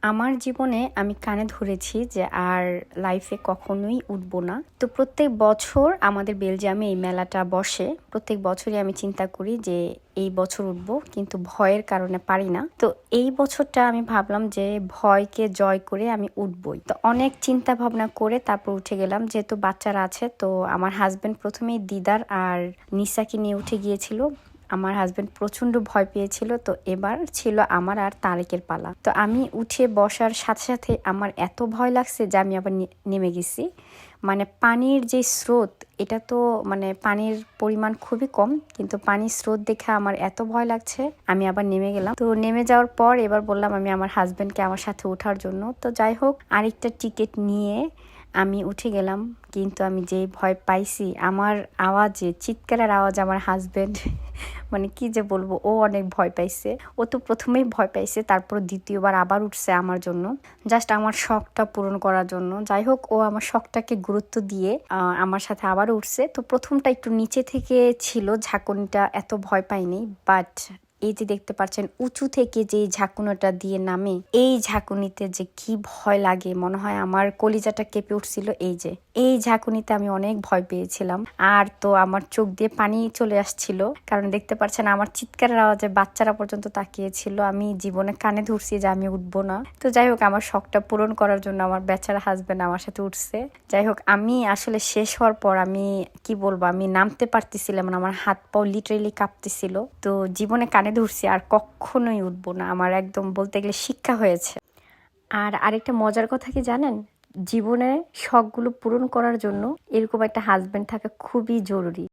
আমার জীবনে আমি কানে ধরেছি যে আর লাইফে কখনোই উঠবো না। তো প্রত্যেক বছর আমাদের বেলজিয়ামে এই মেলাটা বসে। প্রত্যেক বছরই আমি চিন্তা করি যে এই বছর উঠবো, কিন্তু ভয়ের কারণে পারি না। তো এই বছরটা আমি ভাবলাম যে ভয়কে জয় করে আমি উঠবই। তো অনেক চিন্তা ভাবনা করে তারপর উঠে গেলাম, যেহেতু বাচ্চারা আছে। তো আমার হাজবেন্ড প্রথমেই দিদার আর নিসাকে নিয়ে উঠে গিয়েছিল। আমার হাজবেন্ড প্রচন্ড ভয় পেয়েছিল, তো এবার ছিল আমার আর তারেকের পালা। তো আমি উঠে বসার সাথে সাথে আমার এত ভয় লাগছে যে আমি আবার নেমে গেছি। মানে পানির যে স্রোত, এটা তো মানে পানির পরিমাণ খুবই কম, কিন্তু পানির স্রোত দেখে আমার এত ভয় লাগছে, আমি আবার নেমে গেলাম। তো নেমে যাওয়ার পর এবার বললাম আমি আমার হাজবেন্ডকে আমার সাথে ওঠার জন্য। তো যাই হোক, আরেকটা টিকিট নিয়ে আমি উঠে গেলাম। কিন্তু আমি যে ভয় পাইছি, আমার আওয়াজে, চিৎকারের আওয়াজ, আমার হাজবেন্ড মানে কি যে বলবো, ও অনেক ভয় পাইছে। ও তো প্রথমেই ভয় পাইছে, তারপর দ্বিতীয়বার আবার উঠছে আমার জন্য, জাস্ট আমার শখটা পূরণ করার জন্য। যাই হোক, ও আমার শখটাকে গুরুত্ব দিয়ে আমার সাথে আবার উঠছে। তো প্রথমটা একটু নিচে থেকে ছিল, ঝাঁকুনিটা এত ভয় পাইনি। বাট এই যে দেখতে পাচ্ছেন উঁচু থেকে যে ঝাঁকুনিটা দিয়ে নামে, এই ঝাঁকুনিতে যে কি ভয় লাগে, মনে হয় আমার কলিজাটা কেঁপে উঠছিল। এই ঝাঁকুনিতে আমি অনেক ভয় পেয়েছিলাম। আর তো আমার চোখ দিয়ে পানি চলে আসছিল, কারণ দেখতে পাচ্ছেন আমার চিৎকারের আওয়াজে বাচ্চারা পর্যন্ত তাকিয়েছিল। আমি জীবনে কানে ধরছি যে আমি উঠবো না। তো যাই হোক, আমার শখটা পূরণ করার জন্য আমার বেচারা হাজবেন্ড আমার সাথে উঠছে। যাই হোক, আমি আসলে শেষ হওয়ার পর আমি কি বলবো, আমি নামতে পারতেছিলাম না, আমার হাত পাও লিটারেলি কাঁপতেছিল। তো জীবনে কানে ধরছি আর কখনোই উঠবো না, আমার একদম বলতে গেলে শিক্ষা হয়েছে। আর আরেকটা মজার কথা কি জানেন, জীবনে শখগুলো পূরণ করার জন্য এরকম একটা হাজবেন্ড থাকা খুবই জরুরি।